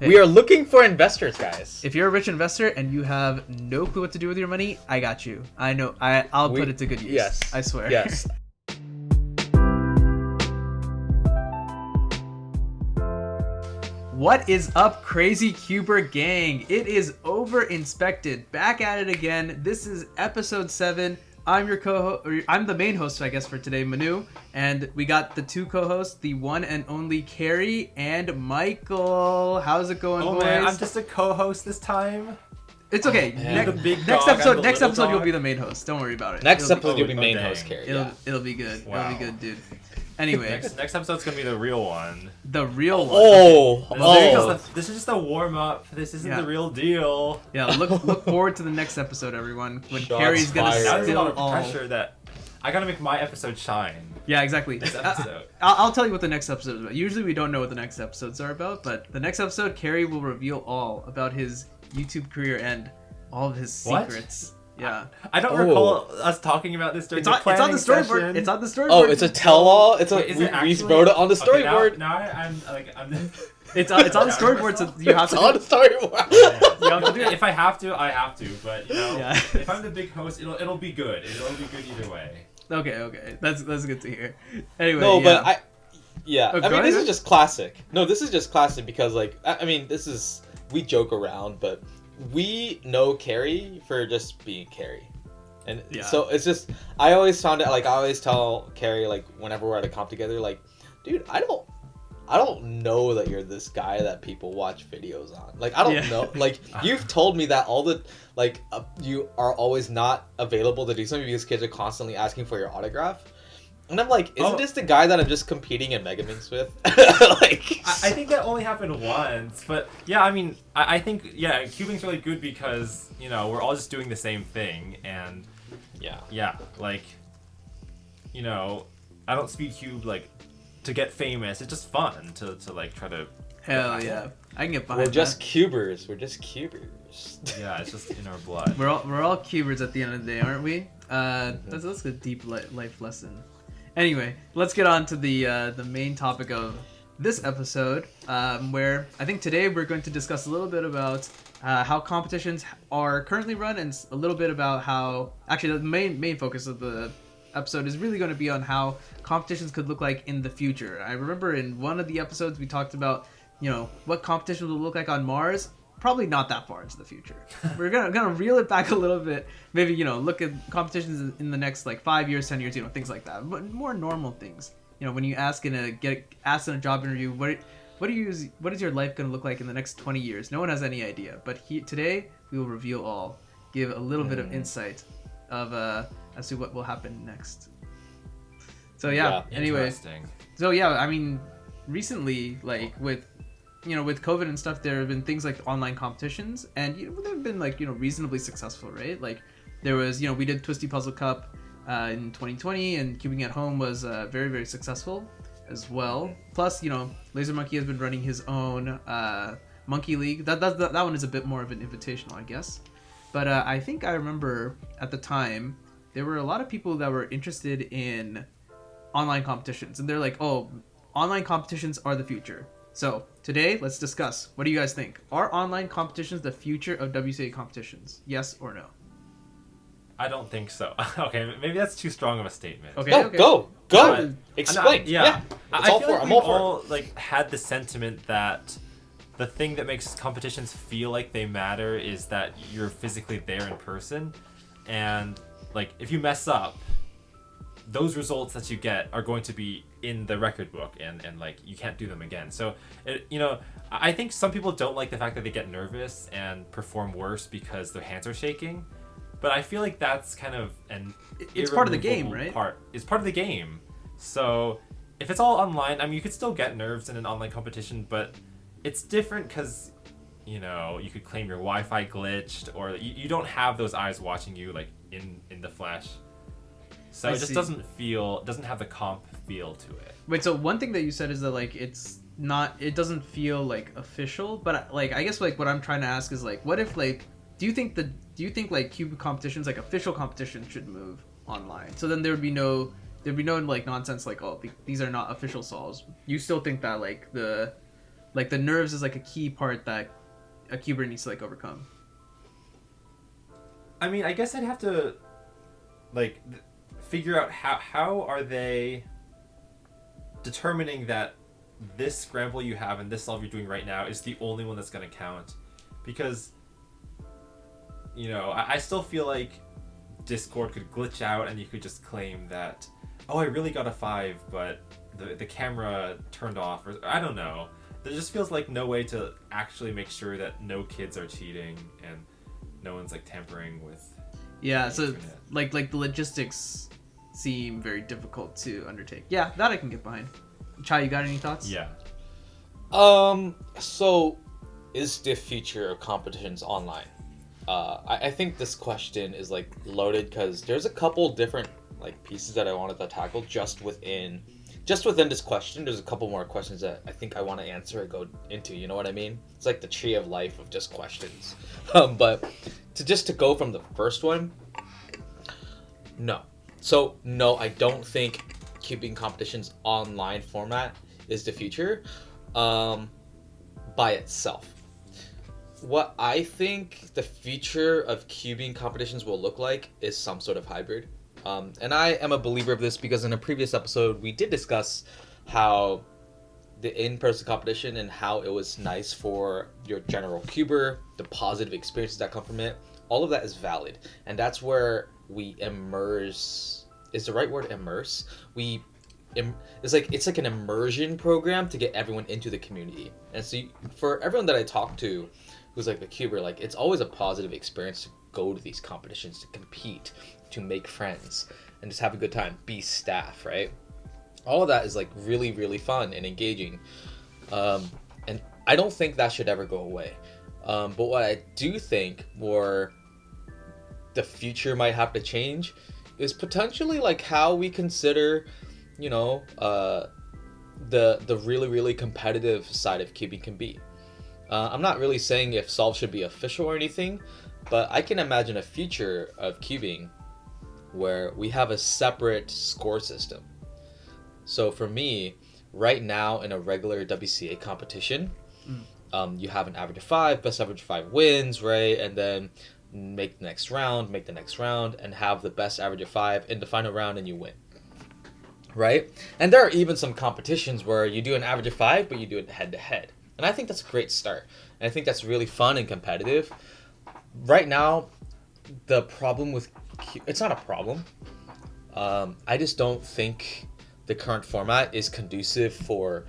We are looking for investors, guys. If you're a rich investor and you have no clue what to do with your money, I got you. I know. I'll put it to good use. Yes. I swear. Yes. What is up, crazy Cuber gang? It is Overinspected, back at it again. This is episode 7. I'm your co-host, I'm the main host, I guess, for today, Manu, and we got the two co-hosts, the one and only Carrie and Michael. How's it going, boys? Man, I'm just a co-host this time. It's okay. Next episode, you'll be the main host. Don't worry about it. Next episode, you'll be main host, Carrie. It'll be good. Wow. It'll be good, dude. Anyway, next episode's gonna be the real one. The real one. This is just a warm up. This isn't the real deal. Yeah, look forward to the next episode, everyone. When Shots Carrie's gonna fired. There's a lot spill of all. pressure that I gotta make my episode shine. Yeah, exactly. This episode. I'll tell you what the next episode is about. Usually we don't know what the next episodes are about, but the next episode, Carrie will reveal all about his YouTube career and all of his secrets. Yeah. I don't recall us talking about this during the planning It's on the storyboard. session. It's on the storyboard. Oh, it's a tell-all. We wrote it on the Okay, storyboard. now I'm It's on the storyboard, so you have to. It's on the storyboard. You have to do it. If I have to, I have to. But you know, Yeah. if I'm the big host, it'll be good. It'll be good either way. Okay. That's good to hear. Anyway. No, yeah. but I mean, this is just classic. No, this is just classic because, like, I mean, we joke around, but we know Carrie for just being Carrie. And so it's just, I always found it, like, I always tell Carrie, like, whenever we're at a comp together, like, dude, I don't know that you're this guy that people watch videos on. Like, I don't know. Like, you've told me that you are always not available to do something because kids are constantly asking for your autograph. And I'm like, isn't this the guy that I'm just competing in Megaminx with? Like, I think that only happened once, but yeah, I mean, I think cubing's really good because you know we're all just doing the same thing, and like, you know, I don't speed cube like to get famous. It's just fun to like try to. Hell yeah, I can get behind. We're just cubers. Yeah, it's just in our blood. We're all cubers at the end of the day, aren't we? That's a deep life lesson. Anyway, let's get on to the main topic of this episode, where I think today we're going to discuss a little bit about how competitions are currently run, and a little bit about how actually the main focus of the episode is really going to be on how competitions could look like in the future. I remember in one of the episodes we talked about, you know, what competitions will look like on Mars. Probably not that far into the future. We're gonna reel it back a little bit. Maybe, you know, look at competitions in the next like 5 years, 10 years, you know, things like that. But more normal things. You know, when you get asked in a job interview, what is your life gonna look like in the next 20 years? No one has any idea. But today we will reveal all, give a little bit of insight of as to what will happen next. So anyway. So I mean, recently, like with COVID and stuff, there have been things like online competitions, and they've been like, reasonably successful, right? Like there was, we did Twisty Puzzle Cup in 2020, and Cubing at Home was very, very successful as well. Plus, Laser Monkey has been running his own Monkey League. That one is a bit more of an invitational, I guess. But I think I remember at the time there were a lot of people that were interested in online competitions, and they're like, oh, online competitions are the future. So today, let's discuss. What do you guys think? Are online competitions the future of WCA competitions? Yes or no? I don't think so. Okay, maybe that's too strong of a statement. Okay, no, okay. Go. Explain. I feel like we all like had the sentiment that the thing that makes competitions feel like they matter is that you're physically there in person, and like if you mess up, those results that you get are going to be in the record book, and like you can't do them again. So I think some people don't like the fact that they get nervous and perform worse because their hands are shaking, but I feel like that's kind of it's part of the game, right? It's part of the game. So if it's all online, I mean, you could still get nerves in an online competition, but it's different because you could claim your Wi-Fi glitched, or you don't have those eyes watching you like in the flesh. So it just doesn't have the comp feel to it. Wait, so one thing that you said is that like it doesn't feel like official, but like I guess like what I'm trying to ask is like, what if like do you think like cube competitions, like official competitions, should move online? So then there'd be no like nonsense like, oh, these are not official solves. You still think that like the Like the nerves is like a key part that a cuber needs to like overcome. I mean, I guess I'd have to like figure out how are they determining that this scramble you have and this solve you're doing right now is the only one that's going to count, because I still feel like Discord could glitch out and you could just claim that, oh, I really got a 5 but the camera turned off, or I don't know. There just feels like no way to actually make sure that no kids are cheating and no one's like tampering with so internet. like the logistics seem very difficult to undertake. Yeah, that I can get behind. Chai, you got any thoughts? Yeah. So is the future of competitions online? I think this question is like loaded because there's a couple different like pieces that I wanted to tackle just within this question. There's a couple more questions that I think I want to answer and go into. You know what I mean? It's like the tree of life of just questions. But to go from the first one, no. So no, I don't think cubing competitions online format is the future by itself. What I think the future of cubing competitions will look like is some sort of hybrid. And I am a believer of this because in a previous episode, we did discuss how the in-person competition and how it was nice for your general cuber, the positive experiences that come from it. All of that is valid. And that's where we immerse. Is the right word immerse? It's like an immersion program to get everyone into the community. And so for everyone that I talk to who's like a cuber, like it's always a positive experience to go to these competitions, to compete, to make friends, and just have a good time, be staff, right? All of that is like really, really fun and engaging. And I don't think that should ever go away. But what I do think more the future might have to change is potentially like how we consider, the really, really competitive side of cubing can be. I'm not really saying if solve should be official or anything, but I can imagine a future of cubing where we have a separate score system. So for me, right now in a regular WCA competition, you have an average of 5, best average of 5 wins, right? And then make the next round, and have the best average of 5 in the final round and you win. Right? And there are even some competitions where you do an average of 5, but you do it head to head. And I think that's a great start. And I think that's really fun and competitive. Right now, the problem with... It's not a problem. I just don't think the current format is conducive for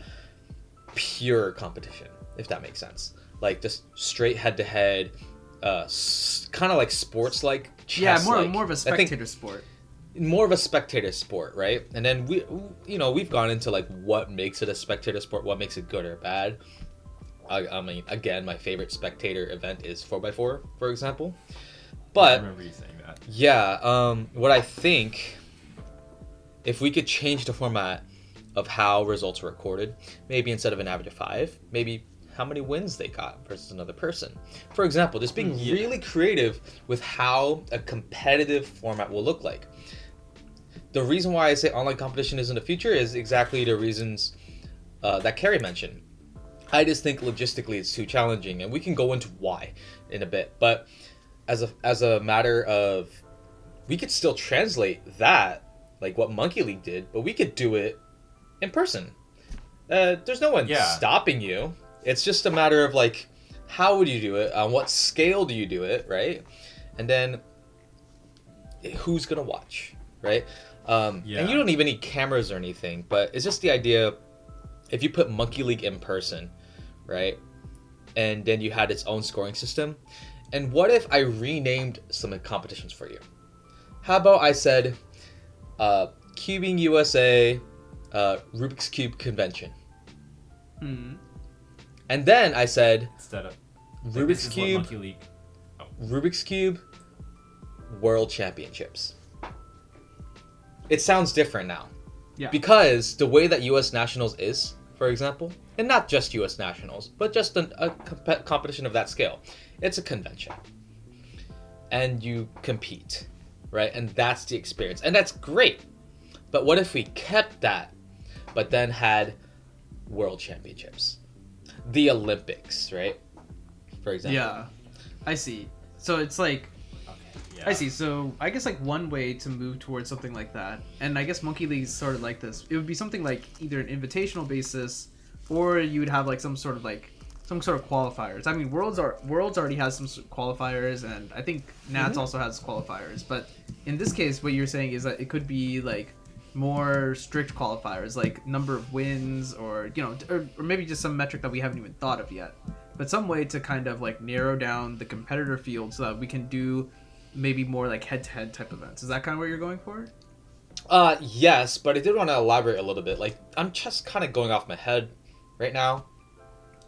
pure competition, if that makes sense. Like, just straight head-to-head, kind of like sports-like, chess-like. Yeah, more of a spectator sport. More of a spectator sport, right? And then we've gone into like what makes it a spectator sport, what makes it good or bad. I mean, again, my favorite spectator event is 4x4, for example. But I remember you saying that. Yeah, what I think, if we could change the format of how results are recorded, maybe instead of an average of 5, maybe how many wins they got versus another person. For example, just being really creative with how a competitive format will look like. The reason why I say online competition is in the future is exactly the reasons that Carrie mentioned. I just think logistically it's too challenging, and we can go into why in a bit. But as a matter of, we could still translate that, like what Monkey League did, but we could do it in person. There's no one stopping you. It's just a matter of like, how would you do it? On what scale do you do it, right? And then who's gonna watch, right? And you don't even need cameras or anything, but it's just the idea, if you put Monkey League in person, right? And then you had its own scoring system. And what if I renamed some competitions for you? How about I said, Cubing USA, Rubik's Cube Convention. And then I said, instead of Rubik's Cube, Monkey League. Rubik's Cube World Championships. It sounds different now. Yeah. Because the way that US Nationals is, for example, and not just US Nationals, but just a competition of that scale. It's a convention. And you compete, right? And that's the experience. And that's great. But what if we kept that, but then had World Championships? the Olympics, right? For example. Yeah, I see. So it's like, Yeah. I see. So I guess like one way to move towards something like that, and I guess Monkey League's sort of like this. It would be something like either an invitational basis, or you would have like some sort of qualifiers. I mean, Worlds already has some qualifiers, and I think Nats also has qualifiers. But in this case, what you're saying is that it could be like more strict qualifiers, like number of wins, or or maybe just some metric that we haven't even thought of yet. But some way to kind of like narrow down the competitor field so that we can do maybe more like head-to-head type events. Is that kind of what you're going for? Yes, but I did want to elaborate a little bit. Like, I'm just kind of going off my head right now.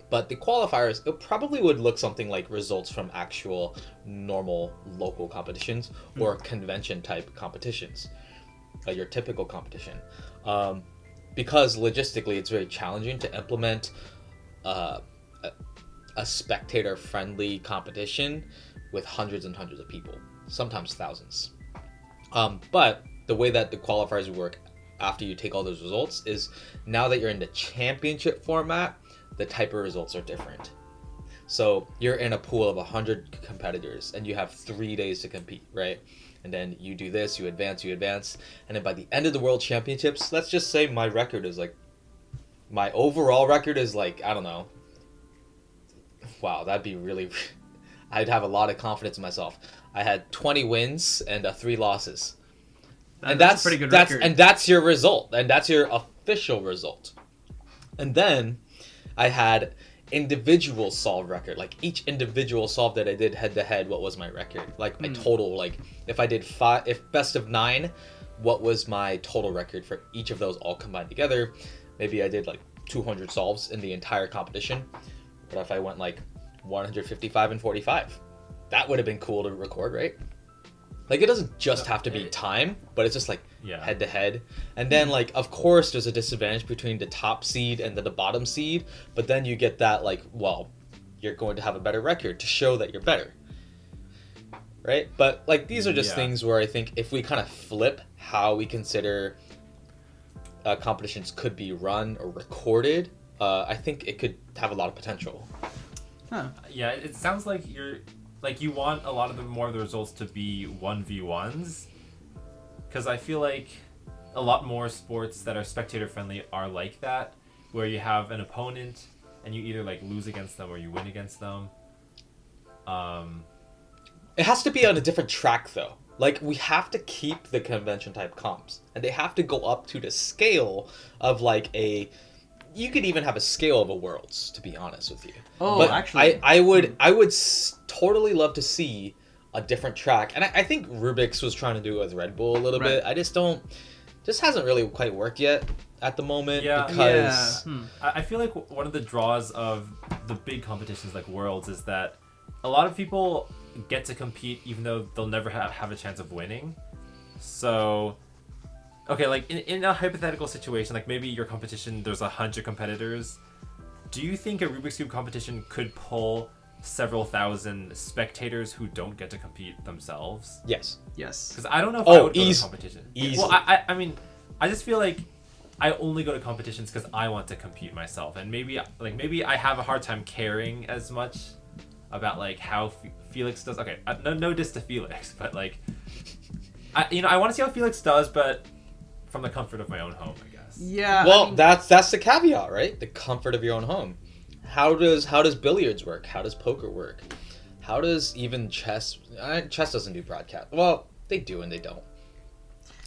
But the qualifiers, it probably would look something like results from actual normal local competitions or convention-type competitions, your typical competition. Because logistically, it's very challenging to implement a spectator-friendly competition with hundreds and hundreds of people, sometimes thousands. But the way that the qualifiers work after you take all those results is now that you're in the championship format, the type of results are different. So you're in a pool of 100 competitors and you have 3 days to compete, right? And then you do this, you advance, and then by the end of the World Championships, let's just say my overall record is like, I don't know. Wow, that'd be really... I'd have a lot of confidence in myself. I had 20 wins and 3 losses. That's a pretty good record. And that's your result. And that's your official result. And then I had individual solve record. Like each individual solve that I did head to head, what was my record? Like my total, like if I did best of 9, what was my total record for each of those all combined together? Maybe I did like 200 solves in the entire competition. But if I went like 155 and 45, that would have been cool to record, right? Like it doesn't just have to be time, but it's just like head to head. And then like, of course, there's a disadvantage between the top seed and the bottom seed, but then you get that like, well, you're going to have a better record to show that you're better, right? But like these are just things where I think if we kind of flip how we consider competitions could be run or recorded, I think it could have a lot of potential. Huh. Yeah, it sounds like you want a lot of more of the results to be 1v1s, because I feel like a lot more sports that are spectator friendly are like that, where you have an opponent and you either like lose against them or you win against them. It has to be on a different track though. Like we have to keep the convention type comps, and they have to go up to the scale of like you could even have a scale of a Worlds, to be honest with you. Oh, but actually, I would totally love to see a different track, and I think Rubik's was trying to do it with Red Bull a little bit. I just hasn't really quite worked yet at the moment. Because I feel like one of the draws of the big competitions like Worlds is that a lot of people get to compete even though they'll never have a chance of winning. So okay, like in a hypothetical situation, like maybe your competition, there's 100 competitors. Do you think a Rubik's Cube competition could pull several thousand spectators who don't get to compete themselves? Yes. Because I don't know if I would go to competition. Easily. Well, I mean, I just feel like I only go to competitions because I want to compete myself, and maybe I have a hard time caring as much about like how Felix does. Okay, no diss to Felix, but like, I want to see how Felix does, but from the comfort of my own home, I guess. Yeah. Well, I mean, that's the caveat, right? The comfort of your own home. How does billiards work? How does poker work? How does even chess? Chess doesn't do broadcast. Well, they do and they don't.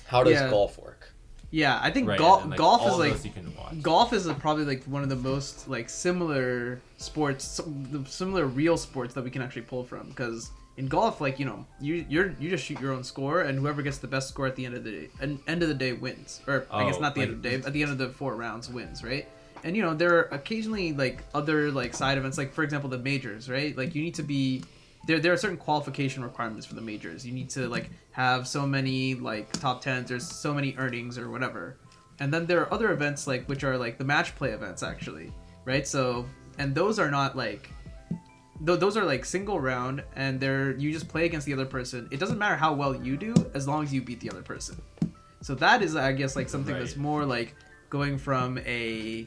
How does golf work? Yeah, I think golf is like golf is probably like one of the most like similar sports, similar real sports that we can actually pull from, because in golf, like you just shoot your own score, and whoever gets the best score at the end of the day wins, or I guess not the end of the day, at the end of the 4 rounds wins, right? And there are occasionally like other like side events, like for example the majors, right? Like you need to be there are certain qualification requirements for the majors. You need to like have so many like top 10s, there's so many earnings or whatever. And then there are other events like which are like the match play events actually, right? So, and those are not like those are like single round, and you just play against the other person. It doesn't matter how well you do as long as you beat the other person. So that is, I guess, like something that's more like going from a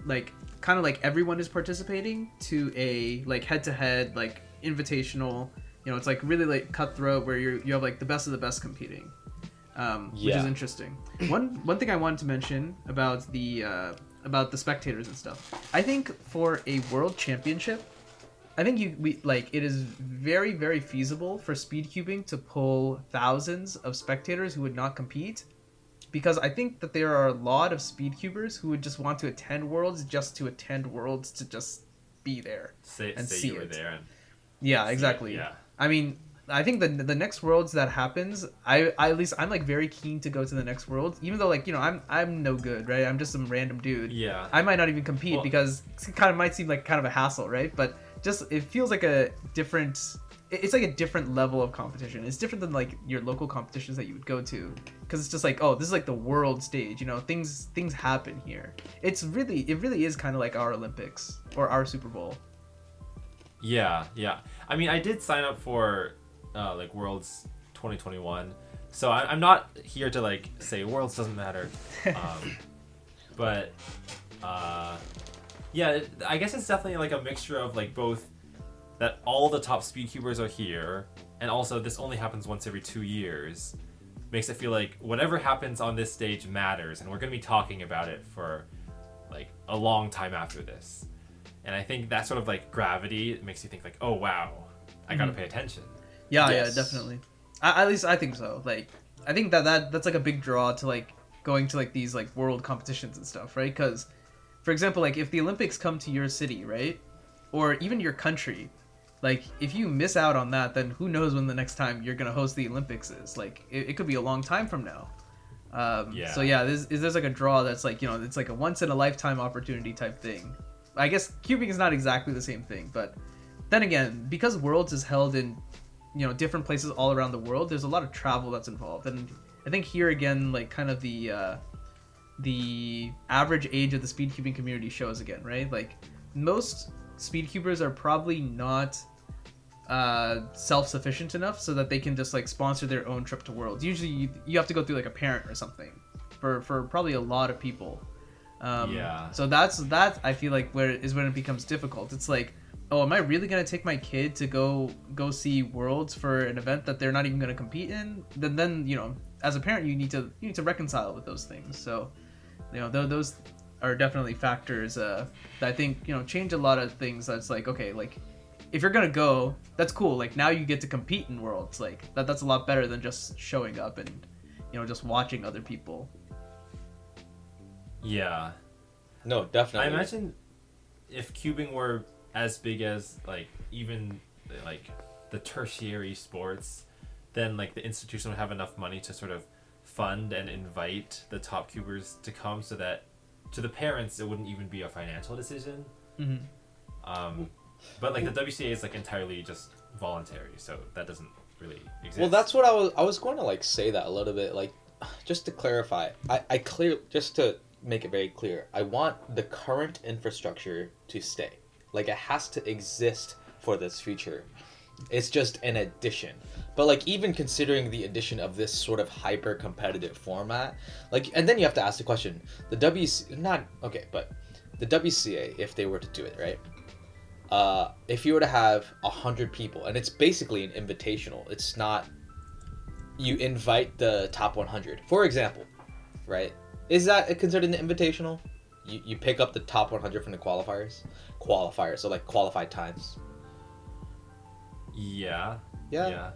like kind of like everyone is participating to a like head-to-head like invitational. It's like really like cutthroat where you have like the best of the best competing, which is interesting. One thing I wanted to mention about the spectators and stuff. I think for a world championship, I think it is very, very feasible for speed cubing to pull thousands of spectators who would not compete, because I think that there are a lot of speed cubers who would just want to attend worlds just to attend worlds to just be there and see it. There and yeah, exactly. Yeah. I mean, I think the next worlds that happens, I'm like very keen to go to the next world, even though like I'm no good, right? I'm just some random dude. Yeah. I might not even compete because it kind of might seem like kind of a hassle, right? But just it feels like a different. It's like a different level of competition. It's different than like your local competitions that you would go to, because it's just like, oh, this is like the world stage. Things happen here. It really is kind of like our Olympics or our Super Bowl. Yeah. I mean, I did sign up for like Worlds 2021, so I'm not here to like say Worlds doesn't matter, but yeah, I guess it's definitely like a mixture of like both that all the top speed cubers are here, and also this only happens once every 2 years. Makes it feel like whatever happens on this stage matters, and we're gonna be talking about it for like a long time after this. And I think that sort of like gravity makes you think like, oh wow, I gotta pay attention. Yeah, yes. Yeah, definitely. At least I think so. Like, I think that's like a big draw to like going to like these like world competitions and stuff, right? Because, for example, like if the Olympics come to your city, right, or even your country, like if you miss out on that, then who knows when the next time you're gonna host the Olympics is? Like, it could be a long time from now. So yeah, there's like a draw that's like it's like a once in a lifetime opportunity type thing. I guess cubing is not exactly the same thing, but then again, because Worlds is held in, different places all around the world, there's a lot of travel that's involved. And I think here again, like kind of the average age of the speed cubing community shows again, right? Like most speed cubers are probably not self-sufficient enough so that they can just like sponsor their own trip to Worlds. Usually you have to go through like a parent or something for probably a lot of people. So that I feel like when it becomes difficult. It's like, oh, am I really gonna take my kid to go see Worlds for an event that they're not even gonna compete in? Then as a parent you need to reconcile with those things. So those are definitely factors that I think change a lot of things. That's like, okay, like if you're gonna go, that's cool. Like now you get to compete in Worlds. Like that's a lot better than just showing up and just watching other people. Yeah. No, definitely. I imagine if cubing were as big as like even like the tertiary sports, then like the institution would have enough money to sort of fund and invite the top cubers to come, so that to the parents it wouldn't even be a financial decision. But like the WCA is like entirely just voluntary, so that doesn't really exist. Well, that's what I was going to like say that a little bit, like just to clarify. Just to make it very clear, I want the current infrastructure to stay. Like it has to exist for this future. It's just an addition. But like even considering the addition of this sort of hyper competitive format, like, and then you have to ask the question, the WCA, if they were to do it, right? If you were to have 100 people, and it's basically an invitational, it's not, you invite the top 100, for example, right? Is that considered an invitational? You pick up the top 100 from the qualifiers, so like qualified times. Yeah.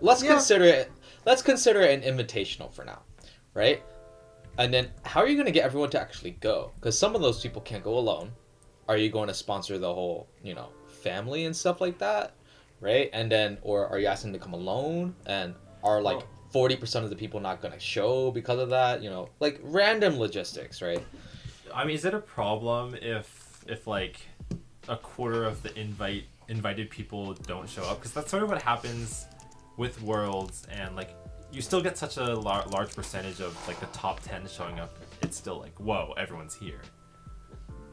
Let's consider it an invitational for now, right? And then how are you going to get everyone to actually go? Because some of those people can't go alone. Are you going to sponsor the whole, family and stuff like that, right? And then, or are you asking them to come alone? And are like 40% of the people not going to show because of that? Like random logistics, right? I mean, is it a problem if like a quarter of the invited people don't show up? Because that's sort of what happens with Worlds, and like you still get such a large percentage of like the top 10 showing up. It's still like, whoa, everyone's here.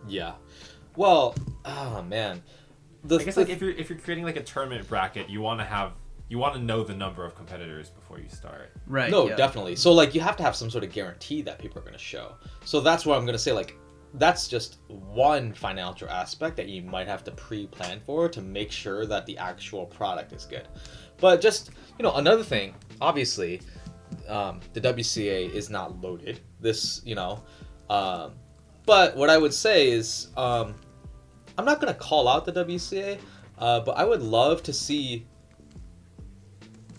Yeah. Well, oh man. I guess like if you're creating like a tournament bracket, you want to know the number of competitors before you start. Right. No, definitely. So like you have to have some sort of guarantee that people are going to show. So that's what I'm going to say. Like that's just one financial aspect that you might have to pre-plan for to make sure that the actual product is good. But just, another thing, obviously, the WCA is not loaded. This, but what I would say is, I'm not going to call out the WCA, but I would love to see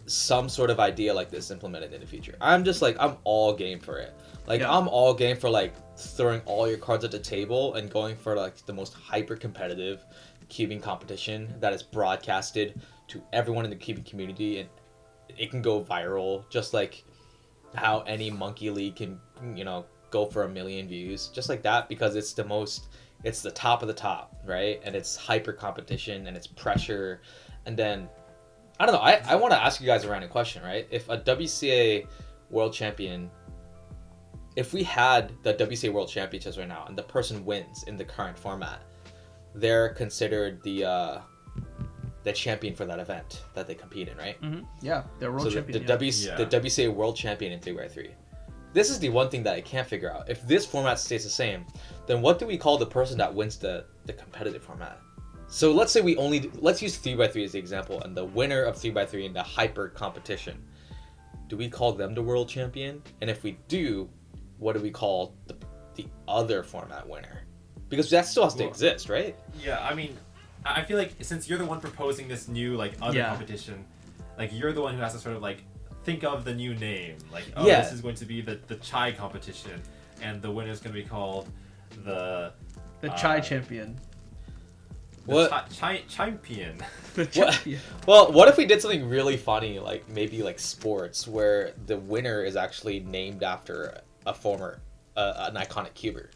some sort of idea like this implemented in the future. I'm all game for it. I'm all game for throwing all your cards at the table and going for the most hyper competitive cubing competition that is broadcasted to everyone in the cubing community, and it can go viral, just like how any monkey league can go for 1 million views, just like that, because it's the top of the top, right? And it's hyper competition and it's pressure. And then I don't know, I want to ask you guys a random question, right? If a WCA world champion, if we had the WCA World Championships right now and the person wins in the current format, they're considered the champion for that event that they compete in, right? Mm-hmm. Yeah, they're world champion. The WCA World Champion in 3x3. This is the one thing that I can't figure out. If this format stays the same, then what do we call the person that wins the competitive format? So let's say let's use 3x3 as the example, and the winner of 3x3 in the hyper competition. Do we call them the world champion? And if we do, what do we call the other format winner? Because that still has to exist, right? Yeah, I mean, I feel like since you're the one proposing this new other competition, you're the one who has to sort of think of the new name. This is going to be the chai competition, and the winner is going to be called the chai champion. What? Champion. The champion. Well, what if we did something really funny, maybe sports, where the winner is actually named after a former, an iconic cuber.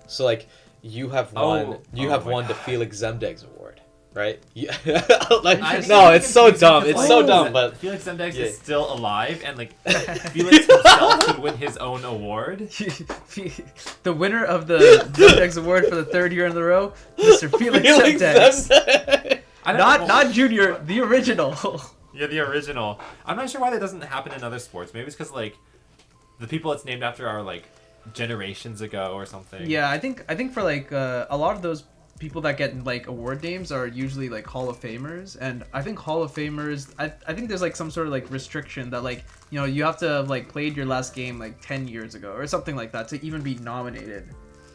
So you have won the Felix Zemdegs Award, right? Yeah. No, it's so dumb. It's so dumb, but Felix Zemdegs is still alive, and Felix himself could win his own award. The winner of the Zemdegs Award for the 3rd year in a row, Mr. Felix Zemdegs. Not Junior, the original. Yeah, the original. I'm not sure why that doesn't happen in other sports. Maybe it's because the people it's named after are generations ago or something. Yeah, I think for a lot of those people that get award names are usually Hall of Famers, and I think Hall of Famers, I think there's some sort of restriction that you have to have played your last game 10 years ago or something like that to even be nominated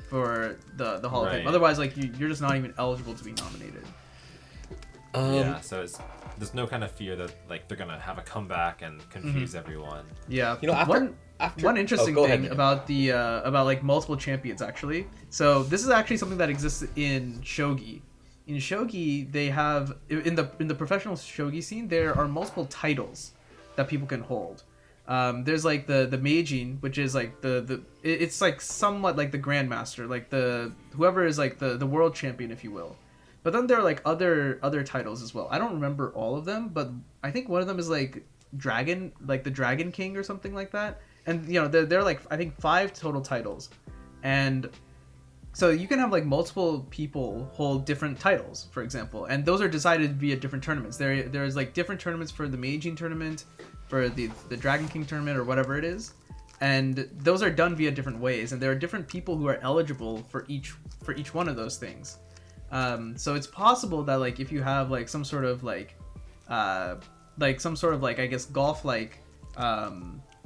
for the Hall of Fame. Otherwise you're just not even eligible to be nominated. So there's no kind of fear that they're gonna have a comeback and confuse everyone. Yeah, one interesting thing about the about multiple champions actually. So this is actually something that exists in shogi. In shogi, they have in the professional shogi scene, there are multiple titles that people can hold. There's the Meijin, which is it's somewhat like the Grandmaster, the whoever is the world champion, if you will. But then there are other titles as well. I don't remember all of them, but I think one of them is Dragon, the Dragon King or something like that. And they're I think 5 total titles, and so you can have multiple people hold different titles, for example, and those are decided via different tournaments. There's different tournaments for the Meijin tournament, for the Dragon King tournament, or whatever it is, and those are done via different ways, and there are different people who are eligible for each one of those things. So it's possible that if you have some sort of I guess golf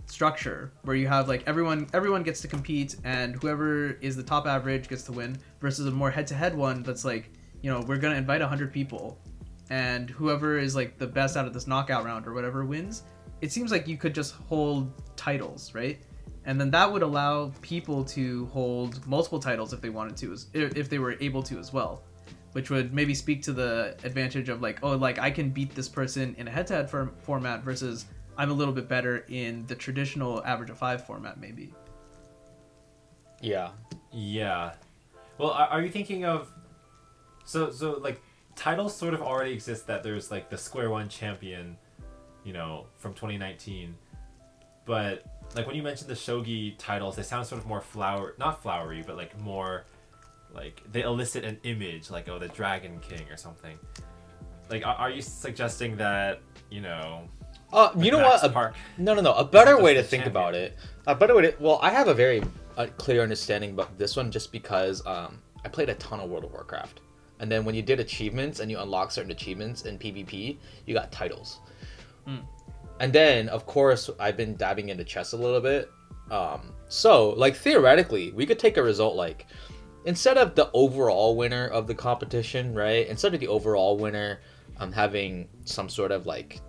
structure where you have everyone gets to compete, and whoever is the top average gets to win, versus a more head-to-head one that's we're gonna invite 100 people, and whoever is the best out of this knockout round or whatever wins. It seems you could just hold titles, right? And then that would allow people to hold multiple titles if they wanted to, if they were able to as well, which would maybe speak to the advantage of I can beat this person in a head-to-head format versus I'm a little bit better in the traditional average of 5 format, maybe. Yeah. Well, are you thinking of so titles sort of already exist, that there's the Square One champion, from 2019, but when you mentioned the shogi titles, they sound sort of more not flowery, but more they elicit an image, the Dragon King or something. Are you suggesting that you know what? No. A better way to think about it. Well, I have a very a clear understanding about this one just because I played a ton of World of Warcraft. And then when you did achievements and you unlock certain achievements in PvP, you got titles. And then, of course, I've been dabbing into chess a little bit. So, like, theoretically, we could take a result like, instead of the overall winner of the competition, right? Instead of the overall winner having some sort of, like,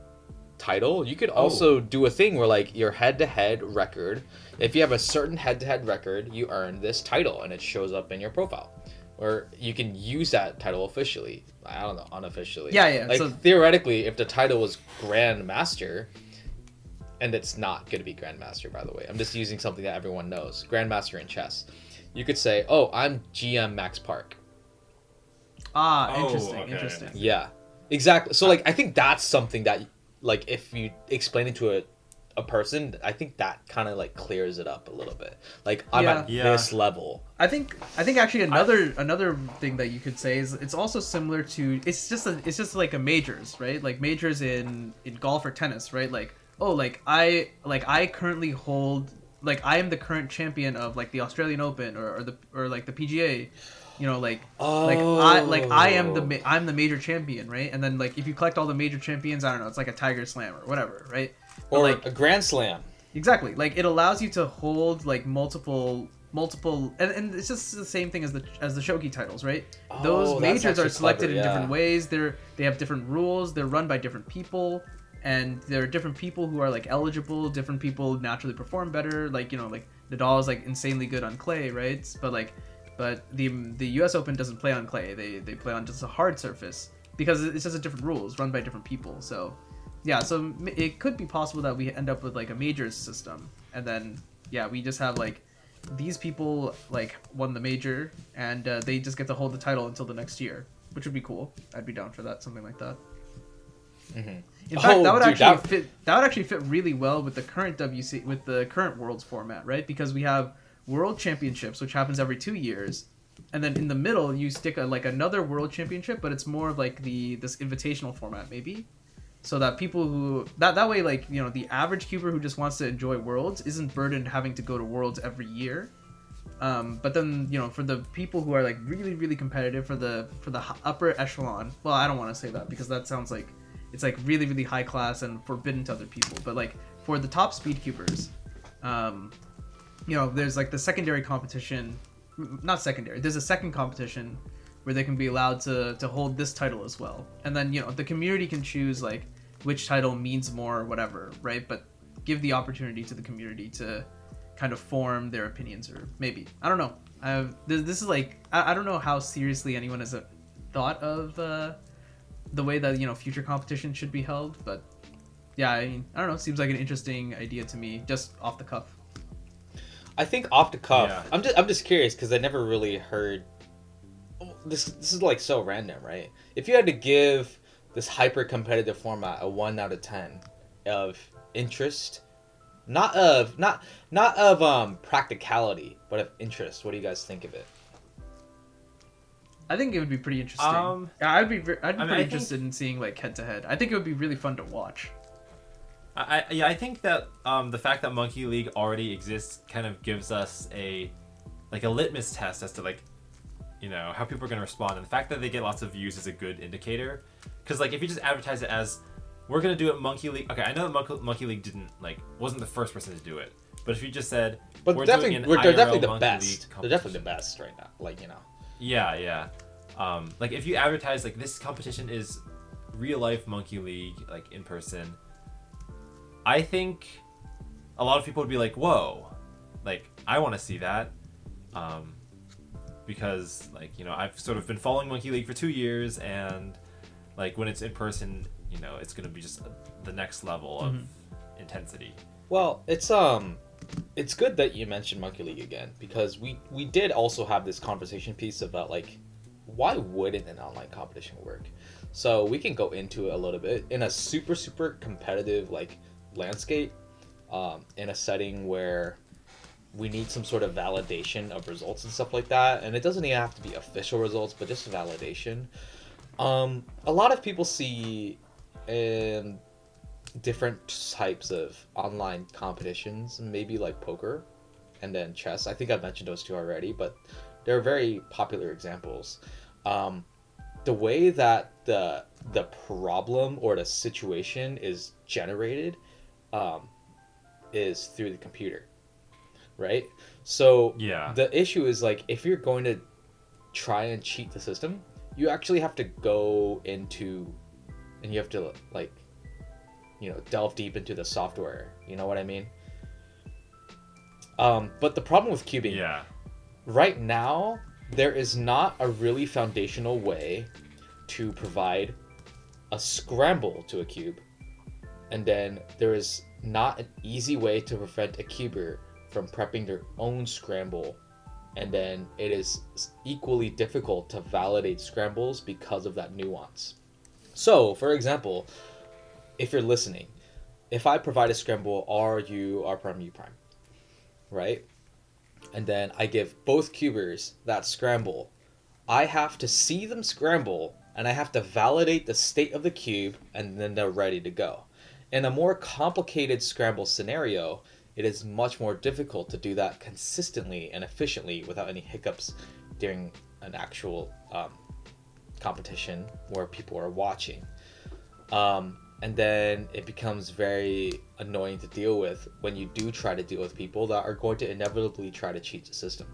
title, you could also do a thing where, like, your head-to-head record, if you have a certain head-to-head record, you earn this title, and it shows up in your profile. Or you can use that title officially. I don't know, unofficially. Yeah. Like, so theoretically, if the title was Grandmaster, and it's not going to be Grandmaster, by the way. I'm just using something that everyone knows. Grandmaster in chess. You could say, oh, I'm GM Max Park. Interesting. Yeah, exactly. So, like, I think that's something that, like, if you explain it to a person, I think that kind of, like, clears it up a little bit. Like, I'm at this level. I think actually another thing that you could say is it's also similar to it's just like a majors, right? Like majors in golf or tennis, right? Like, oh, like I currently hold, like, I am the current champion of, like, the Australian Open or the PGA, you know, like I'm the major champion, right? And then, like, if you collect all the major champions, I don't know, it's like a Tiger Slam or whatever, right? Or like a Grand Slam. Exactly. Like, it allows you to hold, like, multiple and it's just the same thing as the Shogi titles, right? Those majors are selected in different ways. They have different rules. They're run by different people, and there are different people who are, like, eligible. Different people naturally perform better. Like, you know, like Nadal is, like, insanely good on clay, right? But the U.S. Open doesn't play on clay. They play on just a hard surface because it's just a different rules run by different people. So yeah, so it could be possible that we end up with, like, a majors system, and then we just have, like, these people, like, won the major, and they just get to hold the title until the next year, which would be cool. I'd be down for that, something like that. In fact, that would actually fit really well with the current with the current Worlds format, right? Because we have World Championships, which happens every 2 years, and then in the middle you stick another World Championship, but it's more of like this invitational format, maybe. So that people who that way, like, you know, the average cuber who just wants to enjoy Worlds isn't burdened having to go to Worlds every year. But then, you know, for the people who are, like, really, really competitive, for the upper echelon, well, I don't want to say that because that sounds like it's, like, really, really high class and forbidden to other people. But, like, for the top speed cubers, you know, there's, like, the secondary competition, not secondary. There's a second competition where they can be allowed to hold this title as well. And then, you know, the community can choose, like, which title means more or whatever, right? But give the opportunity to the community to kind of form their opinions, or maybe. I don't know. This is, like, I don't know how seriously anyone has thought of the way that, you know, future competition should be held, but yeah, I mean, I don't know. Seems like an interesting idea to me, just off the cuff. I think off the cuff. I'm just curious because I never really heard. This is, like, so random, right? If you had to give this hyper competitive format a 1 out of 10 of interest, not of practicality, but of interest, what do you guys think of it? I think it would be pretty interesting. I'd be pretty interested in seeing, like, head to head. I think it would be really fun to watch. I think that the fact that Monkey League already exists kind of gives us a litmus test as to, like, you know, how people are going to respond, and the fact that they get lots of views is a good indicator. Because, like, if you just advertise it as, we're going to do it Monkey League, okay, I know that Monkey League wasn't the first person to do it, but if you just said, they're definitely the best. They're definitely the best right now, like, you know. Yeah. Like, if you advertise, like, this competition is real life Monkey League, like, in person, I think a lot of people would be like, whoa, like, I want to see that. Because, like, you know, I've sort of been following Monkey League for 2 years, and, like, when it's in person, you know, it's going to be just the next level of intensity. Well, it's good that you mentioned Monkey League again, because we did also have this conversation piece about, like, why wouldn't an online competition work? So we can go into it a little bit. In a super, super competitive, like, landscape, in a setting where we need some sort of validation of results and stuff like that, and it doesn't even have to be official results, but just validation. A lot of people see different types of online competitions, maybe like poker, and then chess. I think I've mentioned those two already, but they're very popular examples. The way that the problem or the situation is generated is through the computer, right? So the issue is like if you're going to try and cheat the system, you actually have to go into and you have to like, you know, delve deep into the software. You know what I mean? But the problem with cubing, right now, there is not a really foundational way to provide a scramble to a cube. And then there is not an easy way to prevent a cuber from prepping their own scramble. And then it is equally difficult to validate scrambles because of that nuance. So, for example, if you're listening, if I provide a scramble R, U, R prime, U prime, right? And then I give both cubers that scramble, I have to see them scramble, and I have to validate the state of the cube, and then they're ready to go. In a more complicated scramble scenario, it is much more difficult to do that consistently and efficiently without any hiccups during an actual competition where people are watching. And then it becomes very annoying to deal with when you do try to deal with people that are going to inevitably try to cheat the system.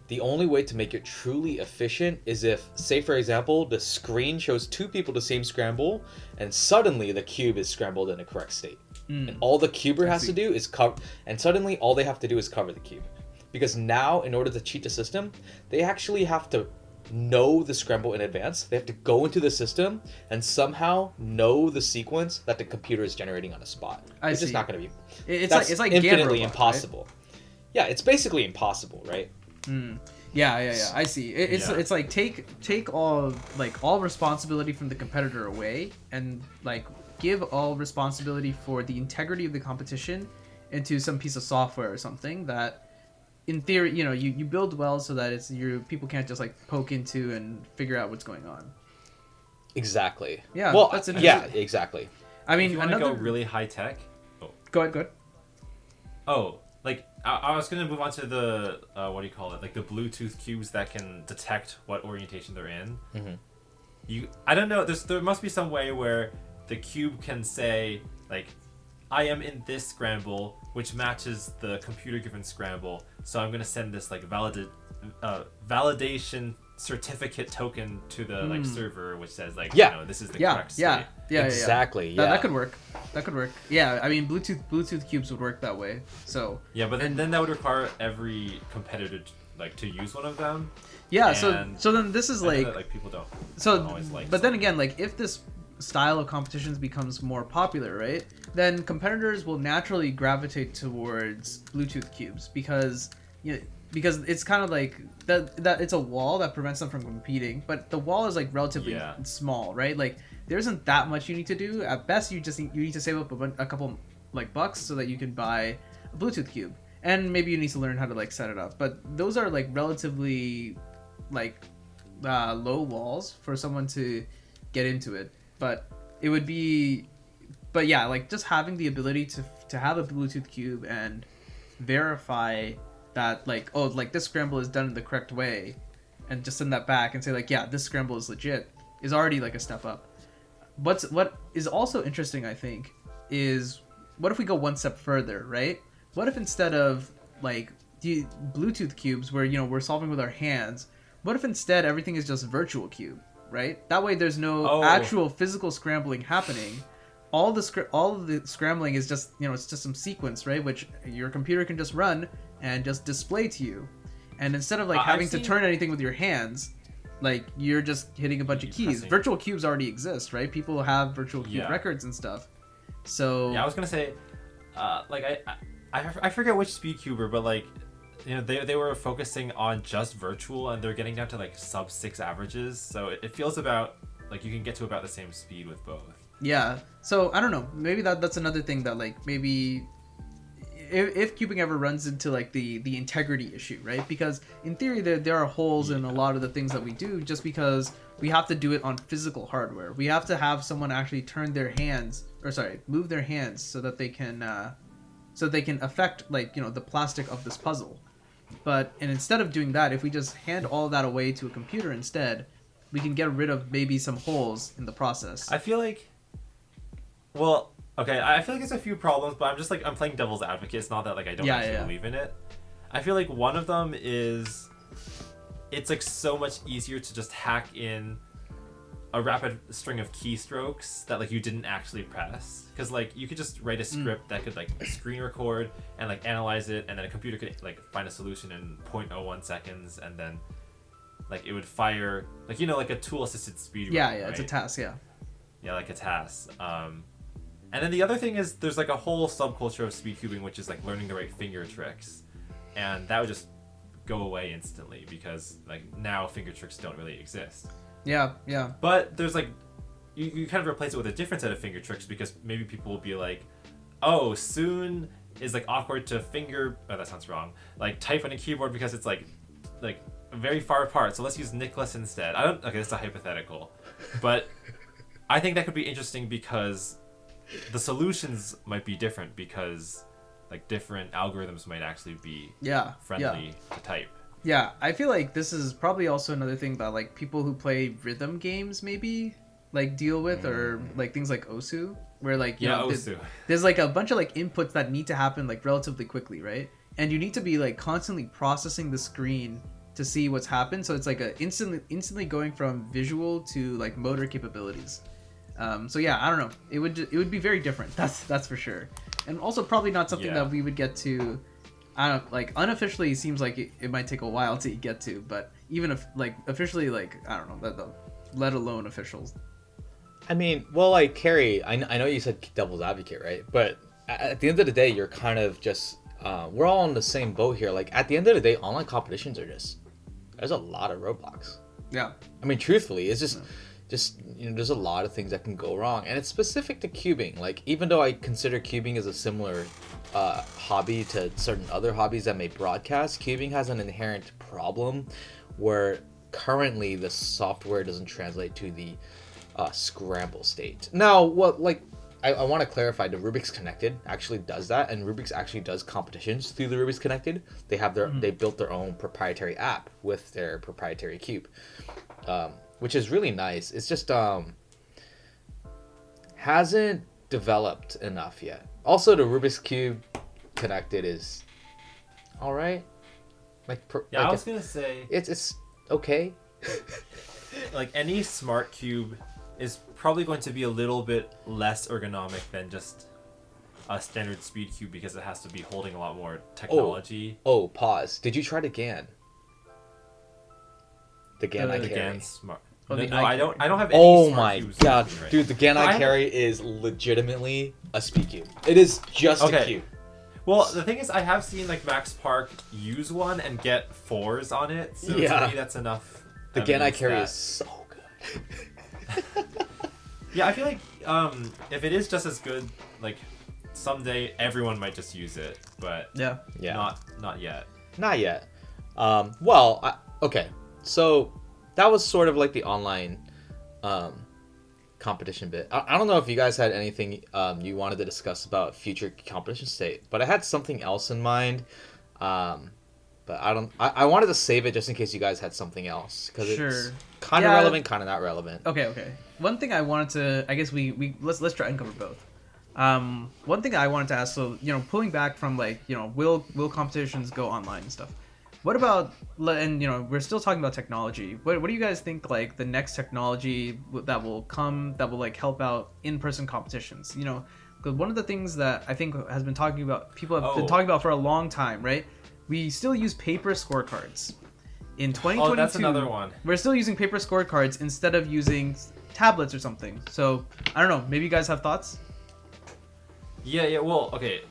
The only way to make it truly efficient is if, say for example, the screen shows two people the same scramble, and suddenly the cube is scrambled in a correct state. And all the cuber has to do is cover, and suddenly all they have to do is cover the cube. Because now, in order to cheat the system, they actually have to know the scramble in advance. They have to go into the system and somehow know the sequence that the computer is generating on the spot. It's just not going to be. It's like infinitely robot, impossible. Right? Yeah, it's basically impossible, right? Yeah. I see. It's like take all responsibility from the competitor away and like give all responsibility for the integrity of the competition into some piece of software or something that, in theory, you know, you build well so that people can't just like poke into and figure out what's going on. Exactly. Yeah. Well, yeah, exactly. I mean, if you want to go really high tech. Oh. Go ahead. Oh, like I was gonna move on to the what do you call it? Like the Bluetooth cubes that can detect what orientation they're in. Mm-hmm. I don't know. There must be some way where the cube can say like, I am in this scramble, which matches the computer-given scramble. So I'm gonna send this like validation certificate token to the like server, which says like, you know, this is the correct state. Yeah, exactly. Yeah, that could work. Yeah, I mean, Bluetooth cubes would work that way. So yeah, but then that would require every competitor to use one of them. Yeah, so then this is like that, people don't. So, always like. But then again, like if this style of competitions becomes more popular, right? Then competitors will naturally gravitate towards Bluetooth cubes because it's kind of like that it's a wall that prevents them from competing, but the wall is like relatively small, right? Like there isn't that much you need to do. At best, you need to save up a couple like bucks so that you can buy a Bluetooth cube, and maybe you need to learn how to like set it up. But those are like relatively like low walls for someone to get into it. But it would be, but yeah, like just having the ability to have a Bluetooth cube and verify that like, oh, like this scramble is done in the correct way, and just send that back and say like, yeah, this scramble is legit, is already like a step up. What is also interesting, I think, is what if we go one step further, right? What if instead of like the Bluetooth cubes where, you know, we're solving with our hands, what if instead everything is just virtual cube, right? That way there's no actual physical scrambling happening. All of the scrambling is just, you know, it's just some sequence, right? Which your computer can just run and just display to you. And instead of like having to turn anything with your hands, like you're just hitting a bunch of keys. Pressing. Virtual cubes already exist, right? People have virtual cube records and stuff. So yeah, I was gonna say, like I forget which speedcuber, but like, you know, they were focusing on just virtual, and they're getting down to like sub 6 averages. So it feels about like you can get to about the same speed with both. Yeah. So I don't know. Maybe that's another thing that like maybe if cubing ever runs into like the integrity issue, right? Because in theory there are holes in a lot of the things that we do just because we have to do it on physical hardware. We have to have someone actually move their hands so that they can so they can affect like the plastic of this puzzle. And instead of doing that, if we just hand all that away to a computer instead, we can get rid of maybe some holes in the process. I feel like, well, okay, I feel like there's a few problems, but I'm playing devil's advocate. It's not that like I don't actually believe in it. I feel like one of them is it's like so much easier to just hack in a rapid string of keystrokes that like you didn't actually press, because like you could just write a script that could like screen record and like analyze it, and then a computer could like find a solution in 0.01 seconds, and then like it would fire like like a tool assisted speed run, right? It's a task. Like a task. And then the other thing is there's like a whole subculture of speed cubing, which is like learning the right finger tricks, and that would just go away instantly because like now finger tricks don't really exist. Yeah. But there's like, you kind of replace it with a different set of finger tricks, because maybe people will be like, oh, soon is like awkward to that sounds wrong. Like type on a keyboard because it's like very far apart. So let's use Nicholas instead. Okay, that's a hypothetical. But I think that could be interesting because the solutions might be different, because like different algorithms might actually be friendly to type. Yeah, I feel like this is probably also another thing that like people who play rhythm games maybe like deal with, or like things like Osu, where like Osu. There's like a bunch of like inputs that need to happen like relatively quickly, right? And you need to be like constantly processing the screen to see what's happened. So it's like a instantly going from visual to like motor capabilities. So yeah, I don't know. It would be very different. That's for sure. And also probably not something that we would get to. I don't know, like unofficially seems like it might take a while to get to, but even if like officially, like I don't know, let alone officials. I mean, well, like Carrie, I know you said devil's advocate, right? But at the end of the day, you're kind of just we're all on the same boat here. Like at the end of the day, online competitions are there's a lot of roadblocks. Yeah. I mean, truthfully, it's just there's a lot of things that can go wrong, and it's specific to cubing. Like even though I consider cubing as a similar hobby to certain other hobbies that may broadcast, cubing has an inherent problem where currently the software doesn't translate to the scramble state. Now, what like I want to clarify, the Rubik's Connected actually does that, and Rubik's actually does competitions through the Rubik's Connected. They have they built their own proprietary app with their proprietary cube, which is really nice. It's just hasn't developed enough yet. Also, the Rubik's Cube Connected is all right. I was gonna say it's okay. Like any smart cube is probably going to be a little bit less ergonomic than just a standard speed cube, because it has to be holding a lot more technology. Oh, pause. Did you try the GAN? The GAN I carry. GAN smart. No, I don't have any my smart cubes god, right dude! The GAN I carry is legitimately a speed cube. It is just a cube. Well, the thing is, I have seen like Max Park use one and get 4s on it, so to me that's enough. The GAN I carry is so good. Yeah, I feel like if it is just as good, like someday everyone might just use it, but not yet. Not yet. Okay, so that was sort of like the online competition bit. I don't know if you guys had anything you wanted to discuss about future competition state, but I had something else in mind. But I wanted to save it just in case you guys had something else, because it's kind of relevant, kind of not relevant. Okay. One thing I wanted to, I guess let's try and cover both. One thing I wanted to ask, so pulling back from like will competitions go online and stuff. What about, and we're still talking about technology. What do you guys think like the next technology that will come that will like help out in-person competitions? Because one of the things that I think has been people have been talking about for a long time, right? We still use paper scorecards. In 2022, that's another one. We're still using paper scorecards instead of using tablets or something. So I don't know. Maybe you guys have thoughts? Yeah. Well, okay.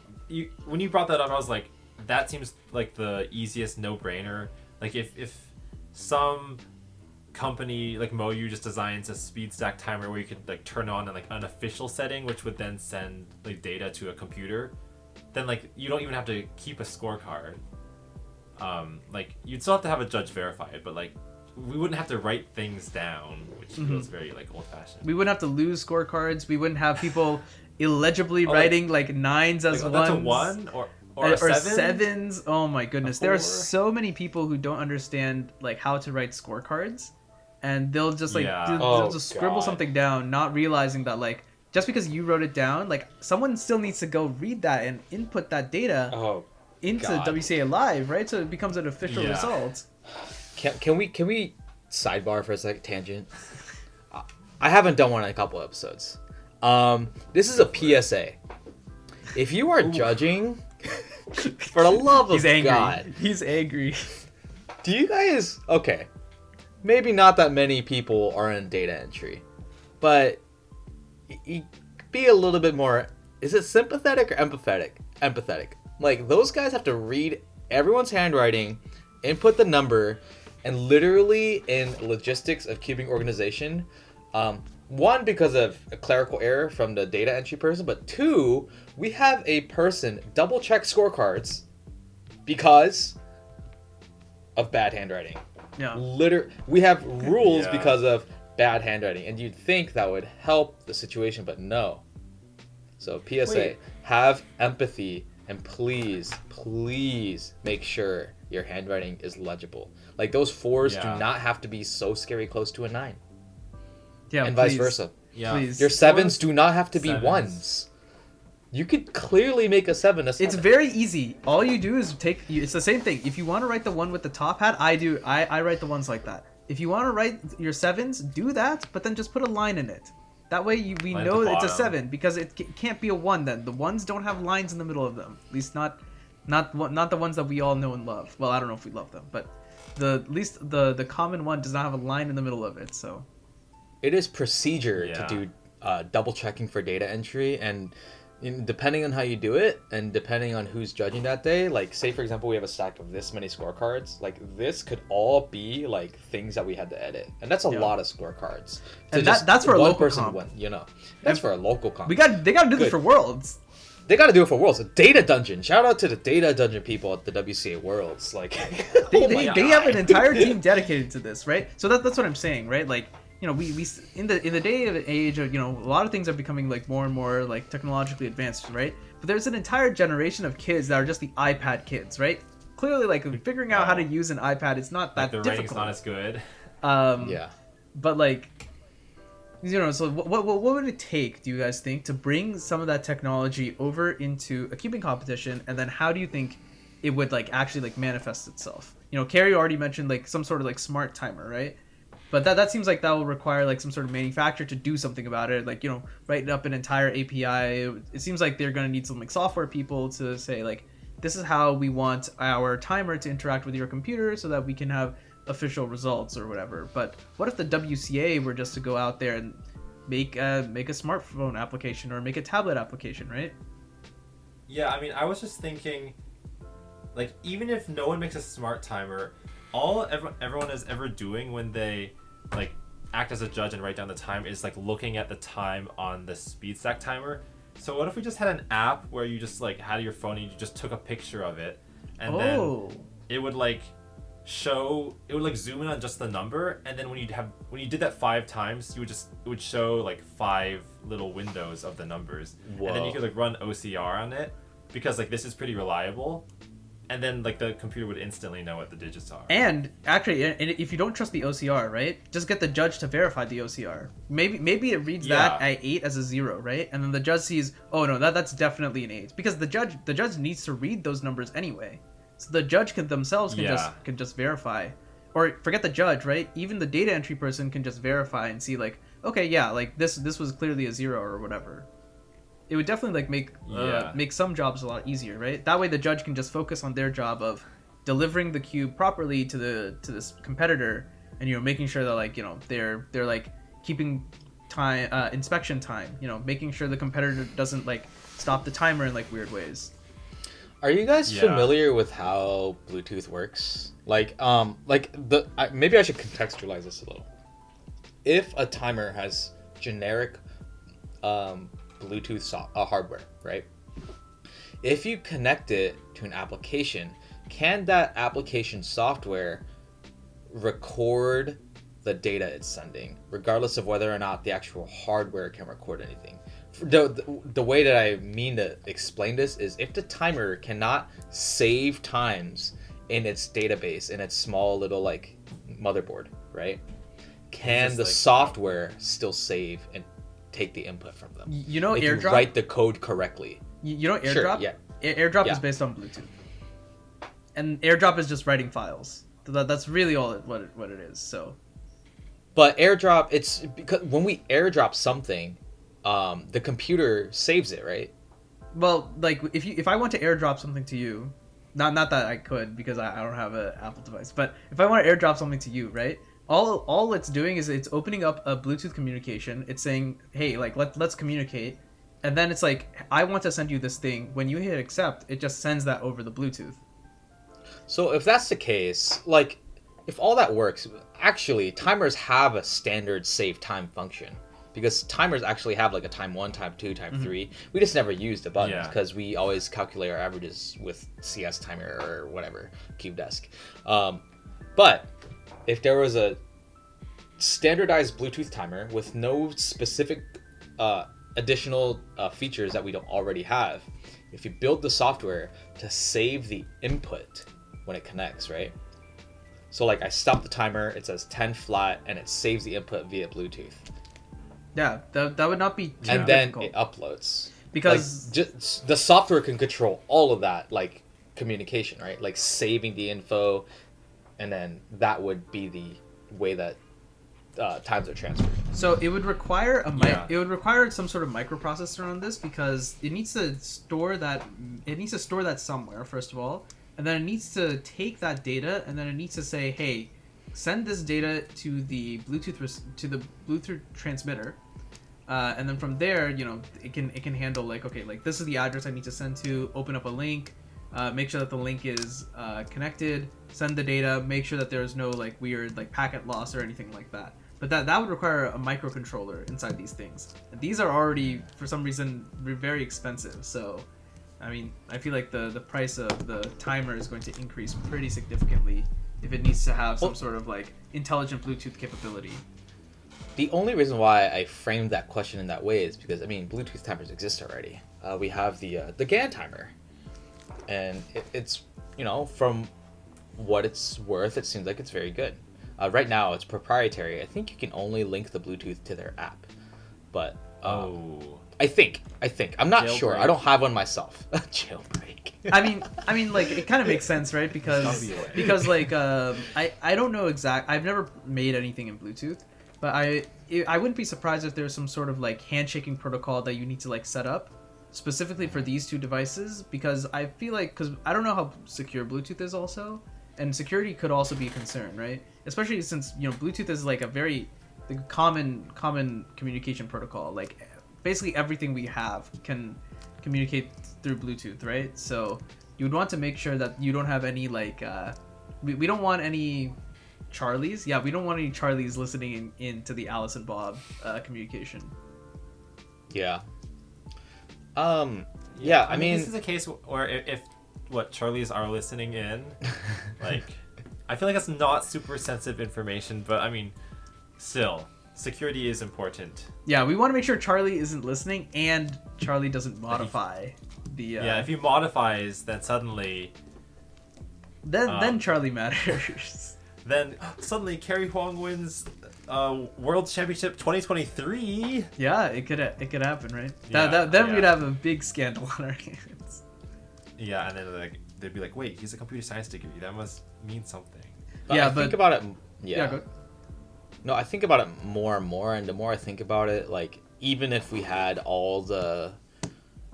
When you brought that up, I was like, that seems like the easiest no-brainer. Like if some company like Moyu just designs a speed stack timer where you could like turn on an like unofficial setting, which would then send like data to a computer, then like you don't even have to keep a scorecard. Like you'd still have to have a judge verify it, but like we wouldn't have to write things down, which feels very like old-fashioned. We wouldn't have to lose scorecards. We wouldn't have people illegibly writing like nines as ones. That's a 1 or a 7? Sevens. Oh my goodness. There are so many people who don't understand like how to write scorecards, and they'll just like they'll just scribble something down, not realizing that like just because you wrote it down, like someone still needs to go read that and input that data into WCA Live, right? So it becomes an official result. Can we sidebar for a second, tangent? I haven't done one in a couple episodes. This is a PSA. If you are judging, for the love of God, he's angry. Do you guys? Okay, maybe not that many people are in data entry, but be a little bit more. Is it sympathetic or empathetic? Empathetic. Like those guys have to read everyone's handwriting, input the number, and literally in logistics of cubing organization. One, because of a clerical error from the data entry person, but two, we have a person double check scorecards because of bad handwriting. Yeah. We have rules because of bad handwriting, and you'd think that would help the situation, but no. So PSA, have empathy, and please make sure your handwriting is legible. Like those 4s do not have to be so scary close to a 9. Yeah, and vice versa. Yeah. Please. Your 7s do not have to be 1s. You could clearly make a 7 a 7. It's very easy. All you do is it's the same thing. If you want to write the one with the top hat, I write the ones like that. If you want to write your 7s, do that, but then just put a line in it. That way we know it's a 7 because it can't be a 1 then. The 1s don't have lines in the middle of them. At least not the ones that we all know and love. Well, I don't know if we love them, but at least the common one does not have a line in the middle of it, so it is procedure to do double checking for data entry, and depending on how you do it and depending on who's judging that day, like say for example we have a stack of this many scorecards, like this could all be like things that we had to edit, and that's a lot of scorecards. And that's for a local comp. That's for a local comp. They got to do this for Worlds. They got to do it for Worlds. A Data Dungeon. Shout out to the Data Dungeon people at the WCA Worlds. Like they have an entire team dedicated to this, right? So that's what I'm saying, right? Like, we in the day of age of, a lot of things are becoming like more and more like technologically advanced, right? But there's an entire generation of kids that are just the iPad kids, right? Clearly, like figuring out how to use an iPad is not that difficult. The writing's not as good. But like, so what would it take, do you guys think, to bring some of that technology over into a cubing competition, and then how do you think it would like actually like manifest itself? Carrie already mentioned like some sort of like smart timer, right? But that seems like that will require like some sort of manufacturer to do something about it, like write up an entire API. It seems like they're gonna need some like software people to say like, this is how we want our timer to interact with your computer so that we can have official results or whatever. But what if the WCA were just to go out there and make a smartphone application or make a tablet application, right? Yeah, I mean, I was just thinking, like, even if no one makes a smart timer, all everyone is ever doing when they like act as a judge and write down the time is like looking at the time on the speed stack timer. So what if we just had an app where you just like had your phone and you just took a picture of it, and then it would like zoom in on just the number, and then when you did that 5 times, it would show like 5 little windows of the numbers. Whoa. And then you could like run OCR on it, because like this is pretty reliable. And then, like, the computer would instantly know what the digits are. And actually, if you don't trust the OCR, right, just get the judge to verify the OCR. Maybe it reads that at 8 as a 0, right? And then the judge sees, oh no, that's definitely an 8, because the judge needs to read those numbers anyway. So the judge can just verify, or forget the judge, right? Even the data entry person can just verify and see, like, okay, yeah, like this was clearly a 0 or whatever. It would definitely like make some jobs a lot easier, right? That way the judge can just focus on their job of delivering the cube properly to this competitor, and making sure that like they're like keeping time inspection time, making sure the competitor doesn't like stop the timer in like weird ways. Are you guys familiar with how Bluetooth works? Like maybe I should contextualize this a little. If a timer has generic Bluetooth hardware, right? If you connect it to an application, can that application software record the data it's sending, regardless of whether or not the actual hardware can record anything? the way that I mean to explain this is if the timer cannot save times in its database, in its small little like motherboard, right? Can the software still save and take the input from them? You know, if AirDrop. You write the code correctly. You know, AirDrop. Sure, yeah. AirDrop is based on Bluetooth, and AirDrop is just writing files. That's really all what it is. So. But AirDrop, it's because when we AirDrop something, the computer saves it, right? Well, like if I want to AirDrop something to you, not that I could because I don't have an Apple device, but if I want to AirDrop something to you, right? All it's doing is it's opening up a Bluetooth communication. It's saying, hey, like let's communicate, and then it's like I want to send you this thing. When you hit accept, it just sends that over the Bluetooth. So if that's the case, like if all that works, actually timers have a standard save time function. Because timers actually have like a time 1, time 2, time 3. We just never use the buttons because we always calculate our averages with CS timer or whatever, CubeDesk. But if there was a standardized Bluetooth timer with no specific additional features that we don't already have, if you build the software to save the input when it connects, right? So like I stop the timer, it says 10 flat, and it saves the input via Bluetooth. Yeah, that would not be too and difficult. Then it uploads because like, just the software can control all of that, like communication, right? Like saving the info, and then that would be the way that times are transferred. So it would require it would require some sort of microprocessor on this because it needs to store that somewhere first of all, and then it needs to take that data and then it needs to say, hey, send this data to the Bluetooth transmitter, and then from there, you know, it can handle like, okay, like this is the address I need to send to. Open up a link, make sure that the link is connected. Send the data. Make sure that there's no like weird like packet loss or anything like that. But that would require a microcontroller inside these things. And these are already for some reason very expensive. So, I mean, I feel like the price of the timer is going to increase pretty significantly if it needs to have some sort of like intelligent Bluetooth capability. The only reason why I framed that question in that way is because, I mean, Bluetooth timers exist already. We have the GAN timer, and it's, you know, from what it's worth, it seems like it's very good. Right now, it's proprietary. I think you can only link the Bluetooth to their app, but I think I'm not sure. I don't have one myself. Jailbreak. I mean, like it kind of makes sense, right? Because like I don't know I've never made anything in Bluetooth, but I wouldn't be surprised if there's some sort of like handshaking protocol that you need to like set up specifically for these two devices, because I feel like because I don't know how secure Bluetooth is also, and security could also be a concern, right? Especially since, you know, Bluetooth is like a very common communication protocol. Like basically everything we have can communicate through Bluetooth, right? So you would want to make sure that you don't have any like we don't want any Charlies. Yeah, we don't want any Charlies listening into the Alice and Bob communication. Yeah. Yeah, I mean, this is a case where if Charlies are listening in, like, I feel like that's not super sensitive information, but I mean, still, security is important. Yeah, we want to make sure Charlie isn't listening and Charlie doesn't modify the. Yeah, if he modifies, then suddenly. Then Charlie matters. Then suddenly Carrie Huang wins World Championship 2023. Yeah, it could happen, right? Yeah, then we'd have a big scandal on our hands. Yeah, and then they'd be like, wait, he's a computer science degree. That must mean something. But think about it. Yeah. Go. No, I think about it more and more, and the more I think about it, like even if we had all the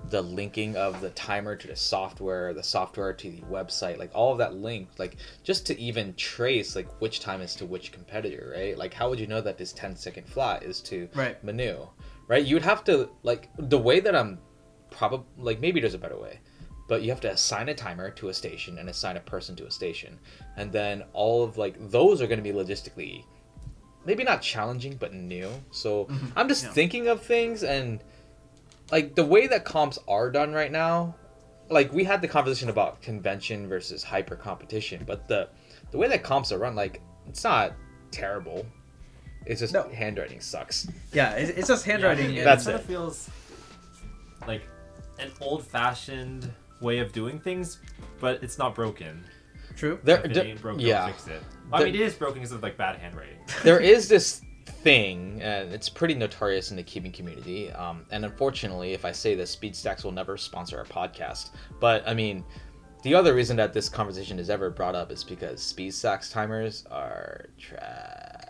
linking of the timer to the software to the website, like all of that linked, like just to even trace like which time is to which competitor, right? Like how would you know that this 10-second flat is to Manu, right? You would have to, like, the way that I'm probably, like, maybe there's a better way, but you have to assign a timer to a station and assign a person to a station, and then all of like those are going to be logistically maybe not challenging but new. So I'm just thinking of things, and like the way that comps are done right now, like we had the conversation about convention versus hyper competition, but the way that comps are run, like it's not terrible. It's just handwriting sucks. Yeah, it's just handwriting. Yeah, that's it. it. Feels like an old-fashioned way of doing things, but it's not broken. True. If it ain't broken, don't fix it. I mean, it is broken because of like bad handwriting. There is this thing, and it's pretty notorious in the cubing community. And unfortunately, if I say this, SpeedStacks will never sponsor our podcast. But I mean, the other reason that this conversation is ever brought up is because SpeedStacks timers are trash.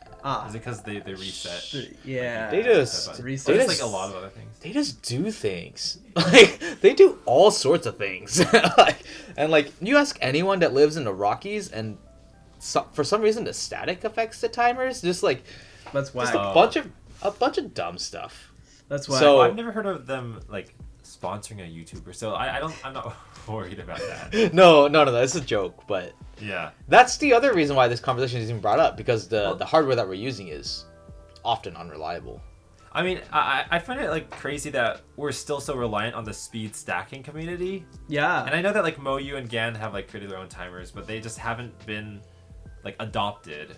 Is it because they reset? Yeah. They just reset. Like a lot of other things. They just do things. Like they do all sorts of things. like you ask anyone that lives in the Rockies, and for some reason the static affects the timers. Just like that's whack. Just a bunch of dumb stuff. That's why. So I've never heard of them like sponsoring a YouTuber, so I'm not worried about that. No, it's a joke, but yeah, that's the other reason why this conversation is even brought up, because the hardware that we're using is often unreliable. I mean, I find it like crazy that we're still so reliant on the speed stacking community. Yeah, and I know that like Moyu and Gan have like created their own timers, but they just haven't been like adopted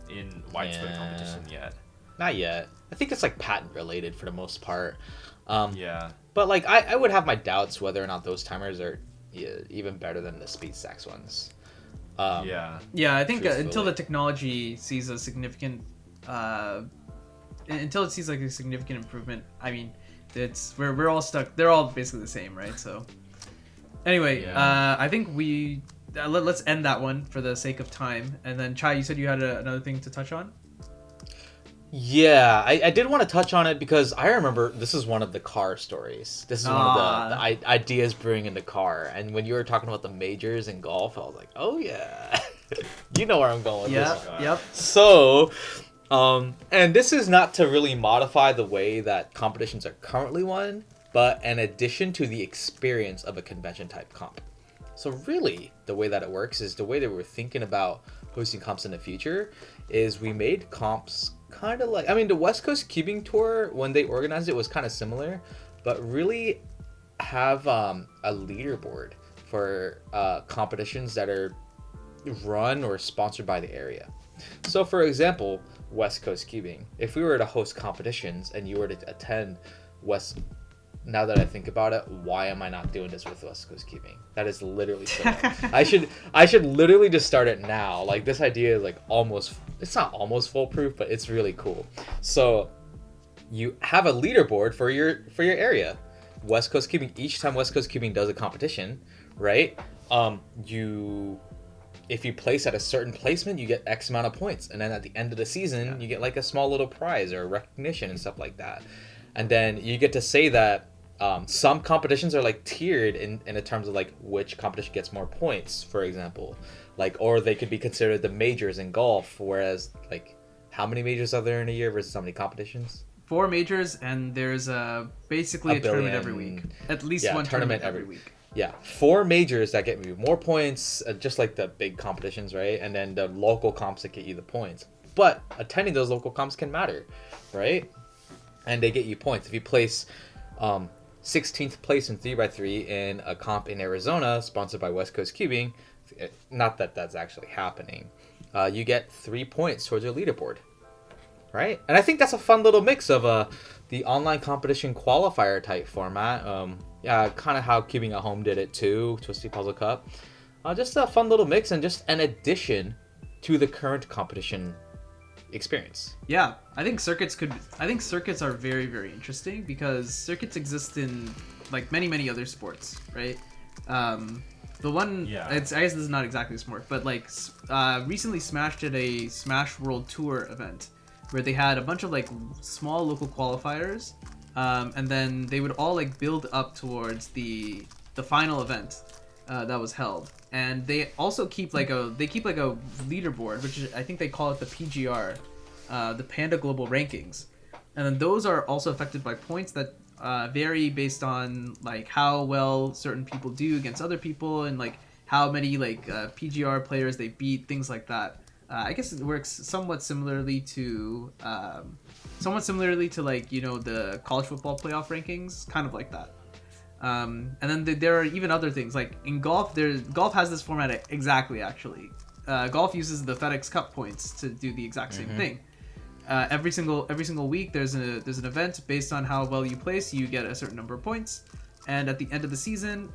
in widespread competition yet. Not yet. I think it's like patent related for the most part. Yeah. But like I would have my doubts whether or not those timers are even better than the SpeedStacks ones. Yeah, I think until the technology sees a significant until it sees like a significant improvement, I mean, we're all stuck. They're all basically the same, right? So anyway, I think we let's end that one for the sake of time. And then Chai, you said you had another thing to touch on. Yeah, I did want to touch on it because I remember this is one of the car stories. This is one of the ideas brewing in the car. And when you were talking about the majors in golf, I was like, oh yeah, you know where I'm going with this. Yep. So, and this is not to really modify the way that competitions are currently won, but an addition to the experience of a convention type comp. So really, the way that it works is the way that we're thinking about hosting comps in the future is we made comps kind of like, I mean, the West Coast Cubing Tour, when they organized it, was kind of similar, but really have a leaderboard for competitions that are run or sponsored by the area. So for example, West Coast Cubing, if we were to host competitions and you were to attend now that I think about it, why am I not doing this with West Coast Cubing? That is literally so I should literally just start it now. Like this idea is like it's not almost foolproof, but it's really cool. So you have a leaderboard for your area. West Coast Cubing, each time West Coast Cubing does a competition, right? If you place at a certain placement, you get X amount of points. And then at the end of the season, you get like a small little prize or recognition and stuff like that. And then you get to say that some competitions are like tiered in terms of like which competition gets more points, for example. Like, or they could be considered the majors in golf, whereas like how many majors are there in a year versus how many competitions? 4 majors, and there's basically a tournament every week. At least one tournament every week. Yeah, 4 majors that get you more points, just like the big competitions, right? And then the local comps that get you the points. But attending those local comps can matter, right? And they get you points. If you place 16th place in 3x3 in a comp in Arizona, sponsored by West Coast Cubing, not that that's actually happening, you get 3 points towards your leaderboard, right? And I think that's a fun little mix of the online competition qualifier type format. Kind of how Cubing at Home did it too, Twisty Puzzle Cup. Just a fun little mix and just an addition to the current competition experience. Yeah, I think circuits are very, very interesting because circuits exist in like many other sports, right? The one, I guess this is not exactly a sport, but like recently Smash did a Smash World Tour event where they had a bunch of like small local qualifiers, and then they would all like build up towards the final event that was held. And they also keep like a leaderboard, which I think they call it the PGR, the Panda Global Rankings, and then those are also affected by points that vary based on like how well certain people do against other people and like how many like PGR players they beat, things like that. I guess it works somewhat similarly to like, you know, the college football playoff rankings, kind of like that. And then there are even other things like in golf. Golf has this format exactly. Actually, golf uses the FedEx Cup points to do the exact same thing. every single week there's an event based on how well you place. You get a certain number of points, and at the end of the season,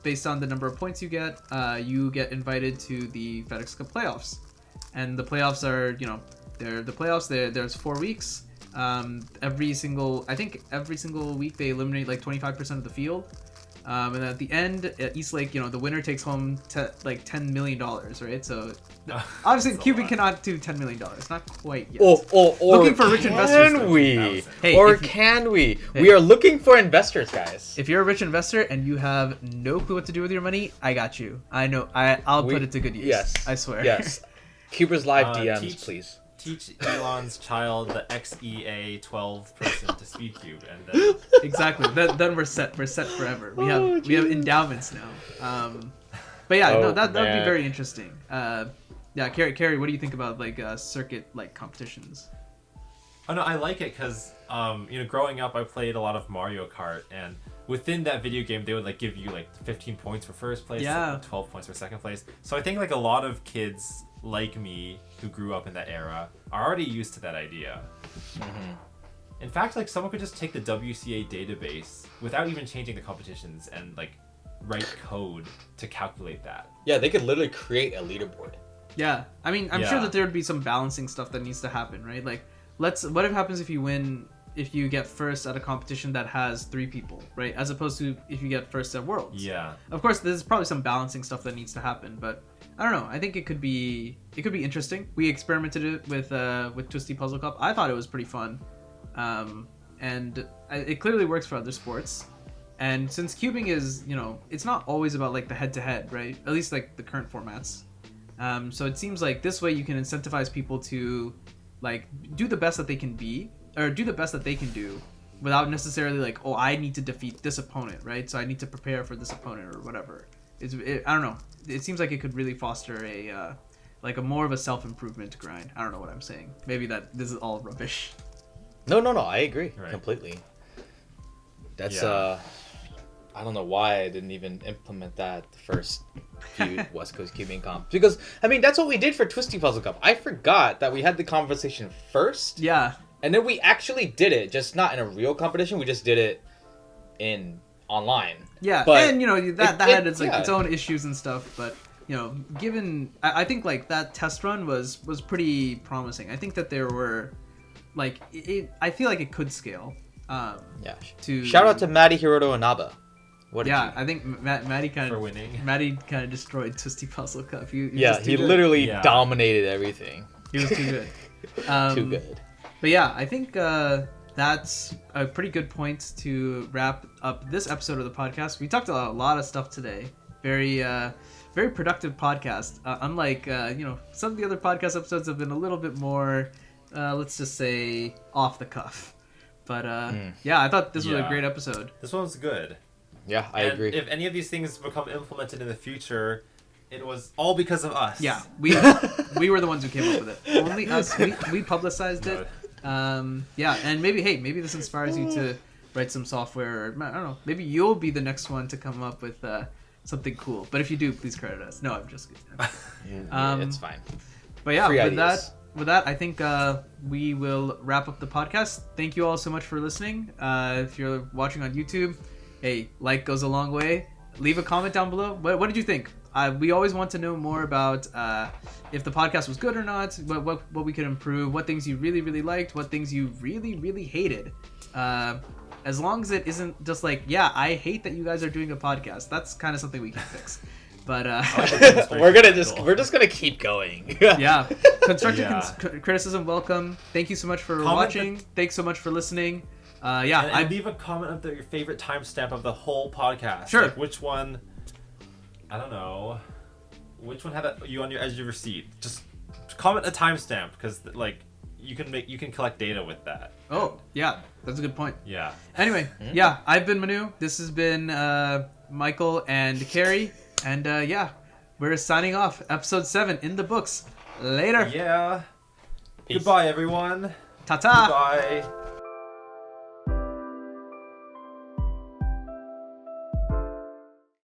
based on the number of points you get invited to the FedEx Cup playoffs. And the playoffs are, they're the playoffs. There's 4 weeks. Every single week they eliminate like 25% of the field. And then at the end, at East Lake, the winner takes home $10 million, right? So obviously, Cubing cannot do $10 million, not quite yet. Or looking for rich investors. Can we? We are looking for investors, guys. If you're a rich investor and you have no clue what to do with your money, I got you. I know. I'll put it to good use. Yes, I swear. Yes. CubersLive DMs, please. Teach Elon's child the XEA 12 person to speed cube, and then exactly. Then we're set. We're set forever. We have endowments now. But yeah, that would be very interesting. Carrie, what do you think about circuit competitions? Oh no, I like it because growing up I played a lot of Mario Kart, and within that video game they would give you 15 points for first place, 12 points for second place. So I think a lot of kids like me who grew up in that era are already used to that idea. Mm-hmm. In fact, someone could just take the WCA database without even changing the competitions and write code to calculate that. Yeah, they could literally create a leaderboard. Yeah, I mean, I'm sure that there would be some balancing stuff that needs to happen, right? What happens if you get first at a competition that has 3 people, right? As opposed to if you get first at Worlds. Yeah. Of course, there's probably some balancing stuff that needs to happen, but I don't know. I think it could be interesting. We experimented it with Twisty Puzzle Cup. I thought it was pretty fun, and it clearly works for other sports. And since cubing is, it's not always about the head-to-head, right? At least the current formats. So it seems like this way you can incentivize people to do the best that they can be, or do the best that they can do, without necessarily I need to defeat this opponent, right? So I need to prepare for this opponent or whatever. I don't know. It seems like it could really foster a more of a self-improvement grind. I don't know what I'm saying. Maybe that this is all rubbish. No. I agree completely. That's I don't know why I didn't even implement that the first few West Coast Cubing comps, because that's what we did for Twisty Puzzle Cup. I forgot that we had the conversation first. Yeah. And then we actually did it, just not in a real competition. We just did it online. Yeah, but and that had its own issues and stuff, but given I think that test run was pretty promising. I think that there were I feel like it could scale. Shout out to Maddie Hiroto Inaba. I think Maddie kind of winning. Maddie kind of destroyed Twisty Puzzle Cup. He literally dominated everything. He was too good. Too good. But yeah, I think that's a pretty good point to wrap up this episode of the podcast. We talked about a lot of stuff today. Very productive podcast. Unlike some of the other podcast episodes have been a little bit more, let's just say, off the cuff. But I thought this was a great episode. This one was good. Yeah, I agree. If any of these things become implemented in the future, it was all because of us. Yeah, we were the ones who came up with it. Only us. We publicized it. And maybe this inspires you to write some software, or I don't know, maybe you'll be the next one to come up with something cool. But if you do, please credit us. No, I'm just kidding. It's fine. But yeah, with that I think we will wrap up the podcast. Thank you all so much for listening. If you're watching on YouTube, hey, goes a long way. Leave a comment down below. What did you think? We always want to know more about if the podcast was good or not, what we could improve, what things you really, really liked, what things you really, really hated. As long as it isn't just I hate that you guys are doing a podcast. That's kind of something we can fix. But we're just gonna keep going. Yeah, constructive criticism welcome. Thank you so much for watching. Thanks so much for listening. I leave a comment of your favorite timestamp of the whole podcast. Sure. Which one? I don't know. Which one had you on your edge of your seat? Just comment a timestamp, because you can collect data with that. Oh yeah, that's a good point. Yeah. Anyway, I've been Manu. This has been Michael and Carrie, and we're signing off. Episode 7 in the books. Later. Yeah. Peace. Goodbye, everyone. Ta-ta. Goodbye.